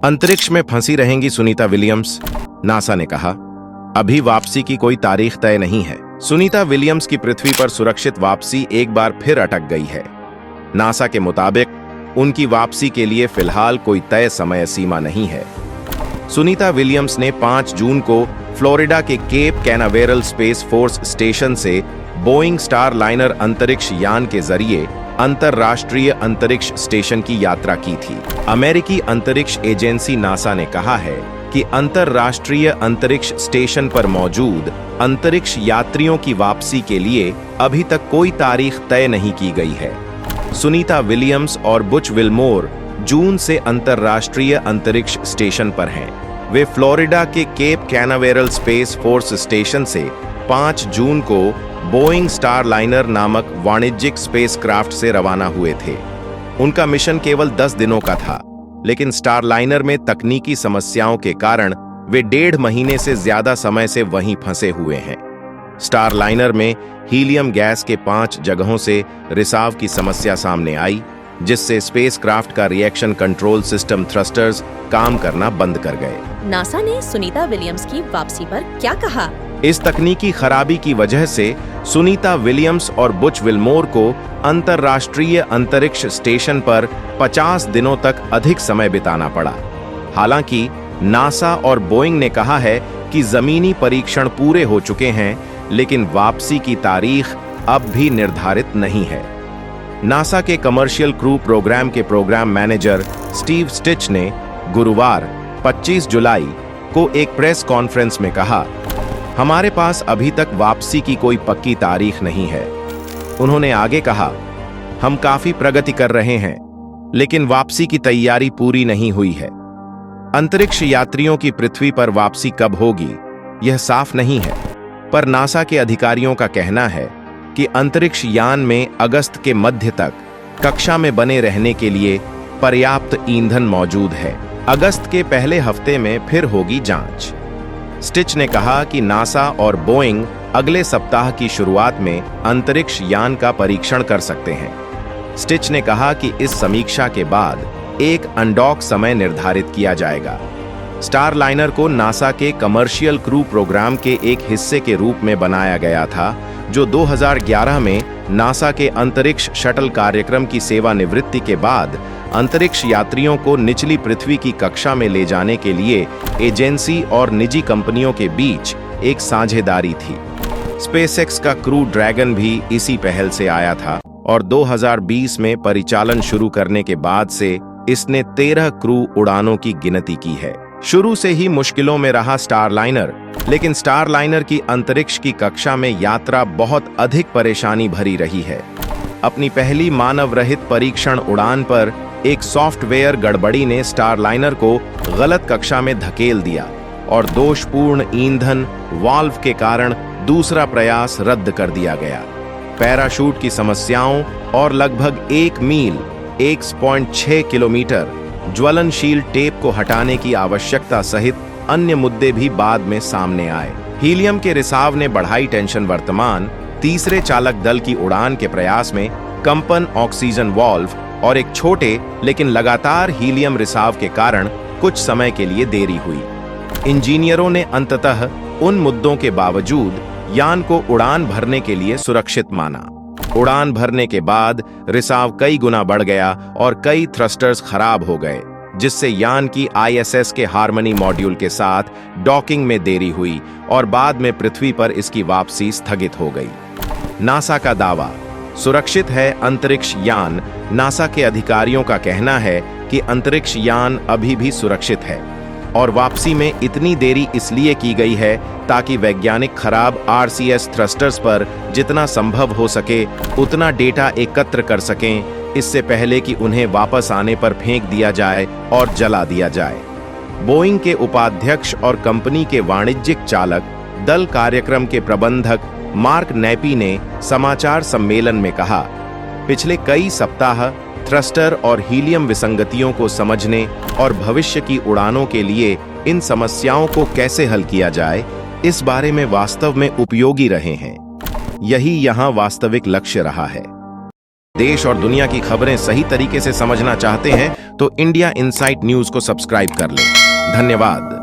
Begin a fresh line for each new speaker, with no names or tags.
अंतरिक्ष में फंसी रहेंगी सुनीता विलियम्स, नासा ने कहा। अभी वापसी की कोई तारीख तय नहीं है। सुनीता विलियम्स की पृथ्वी पर सुरक्षित वापसी एक बार फिर अटक गई है। नासा के मुताबिक उनकी वापसी के लिए फिलहाल कोई तय समय सीमा नहीं है। सुनीता विलियम्स ने 5 जून को फ्लोरिडा के Cape Canaveral Space Force Station से बोइंग स्टार लाइनर अंतरिक्ष यान के जरिए अंतरराष्ट्रीय अंतरिक्ष स्टेशन की यात्रा की थी। अमेरिकी अंतरिक्ष एजेंसी नासा ने कहा है कि अंतरराष्ट्रीय अंतरिक्ष स्टेशन पर मौजूद अंतरिक्ष यात्रियों की वापसी के लिए अभी तक कोई तारीख तय नहीं की गई है। सुनीता विलियम्स और बुच विल्मोर जून से अंतरराष्ट्रीय अंतरिक्ष स्टेशन पर हैं। वे फ्लोरिडा के Cape Canaveral Space Force Station से 5 जून को बोइंग स्टार लाइनर नामक वाणिज्यिक स्पेसक्राफ्ट से रवाना हुए थे। उनका मिशन केवल 10 दिनों का था, लेकिन स्टार लाइनर में तकनीकी समस्याओं के कारण वे 1.5 महीने से ज्यादा समय से वहीं फंसे हुए हैं। स्टार लाइनर में हीलियम गैस के 5 जगहों से रिसाव की समस्या सामने आई, जिससे स्पेसक्राफ्ट का रिएक्शन कंट्रोल सिस्टम थ्रस्टर्स काम करना बंद कर गए।
नासा ने सुनीता विलियम्स की वापसी पर क्या कहा?
इस तकनीकी खराबी की वजह से सुनीता विलियम्स और बुच विल्मोर को अंतरराष्ट्रीय अंतरिक्ष स्टेशन पर 50 दिनों तक अधिक समय बिताना पड़ा। हालांकि नासा और बोइंग ने कहा है कि जमीनी परीक्षण पूरे हो चुके हैं, लेकिन वापसी की तारीख अब भी निर्धारित नहीं है। नासा के कमर्शियल क्रू प्रोग्राम के प्रोग्राम मैनेजर स्टीव स्टिच ने गुरुवार 25 जुलाई को एक प्रेस कॉन्फ्रेंस में कहा, हमारे पास अभी तक वापसी की कोई पक्की तारीख नहीं है। उन्होंने आगे कहा, हम काफी प्रगति कर रहे हैं, लेकिन वापसी की तैयारी पूरी नहीं हुई है। अंतरिक्ष यात्रियों की पृथ्वी पर वापसी कब होगी, यह साफ नहीं है, पर नासा के अधिकारियों का कहना है कि अंतरिक्ष यान में अगस्त के मध्य तक कक्षा में बने रहने के लिए पर्याप्त ईंधन मौजूद है। अगस्त के पहले हफ्ते में फिर होगी जांच। स्टिच ने कहा कि नासा और बोइंग अगले सप्ताह की शुरुआत में अंतरिक्ष यान का परीक्षण कर सकते हैं। स्टिच ने कहा कि इस समीक्षा के बाद एक अनडॉक समय निर्धारित किया जाएगा। स्टार लाइनर को नासा के कमर्शियल क्रू प्रोग्राम के एक हिस्से के रूप में बनाया गया था, जो 2011 में नासा के अंतरिक्ष शटल कार्यक्रम की सेवानिवृत्ति के बाद अंतरिक्ष यात्रियों को निचली पृथ्वी की कक्षा में ले जाने के लिए एजेंसी और निजी कंपनियों के बीच एक साझेदारी थी। स्पेसएक्स का क्रू ड्रैगन भी इसी पहल से आया था और 2020 में परिचालन शुरू करने के बाद से इसने 13 क्रू उड़ानों की गिनती की है। शुरू से ही मुश्किलों में रहा स्टार लाइनर, लेकिन स्टार लाइनर की अंतरिक्ष की कक्षा में यात्रा बहुत अधिक परेशानी भरी रही है। अपनी पहली मानव रहित परीक्षण उड़ान पर एक सॉफ्टवेयर गड़बड़ी ने स्टार लाइनर को गलत कक्षा में धकेल दिया और दोषपूर्ण ईंधन वाल्व के कारण दूसरा प्रयास रद्द कर दिया गया। पैराशूट की समस्याओं और लगभग 1 मील 1.6 किलोमीटर ज्वलनशील टेप को हटाने की आवश्यकता सहित अन्य मुद्दे भी बाद में सामने आए। हीलियम के रिसाव ने बढ़ाई टेंशन। वर्तमान तीसरे चालक दल की उड़ान के प्रयास में कंपन, ऑक्सीजन वाल्व और एक छोटे लेकिन लगातार हीलियम रिसाव के कारण कुछ समय के लिए देरी हुई। इंजीनियरों ने अंततः उन मुद्दों के बावजूद यान को उड़ान भरने के लिए सुरक्षित माना। उड़ान भरने के बाद रिसाव कई गुना बढ़ गया और कई थ्रस्टर्स खराब हो गए, जिससे यान की ISS के हार्मनी मॉड्यूल के साथ डॉकिंग में देरी हुई और बाद में पृथ्वी पर इसकी वापसी स्थगित हो गई। नासा का दावा, सुरक्षित है अंतरिक्ष यान। नासा के अधिकारियों का कहना है कि अंतरिक्ष यान अभी भी सुरक्षित है और वापसी में इतनी देरी इसलिए की गई है ताकि वैज्ञानिक खराब RCS थ्रस्टर्स पर जितना संभव हो सके उतना डेटा एकत्र कर सकें, इससे पहले कि उन्हें वापस आने पर फेंक दिया जाए और जला दिया जाए। बोइंग के उपाध्यक्ष और कंपनी के वाणिज्यिक चालक दल कार्यक्रम के प्रबंधक मार्क नैपी ने समाचार सम्मेलन में कहा, पिछले कई सप्ताह थ्रस्टर और हीलियम विसंगतियों को समझने और भविष्य की उड़ानों के लिए इन समस्याओं को कैसे हल किया जाए, इस बारे में वास्तव में उपयोगी रहे हैं। यही यहाँ वास्तविक लक्ष्य रहा है। देश और दुनिया की खबरें सही तरीके से समझना चाहते हैं तो इंडिया इनसाइट न्यूज को सब्सक्राइब कर लें। धन्यवाद।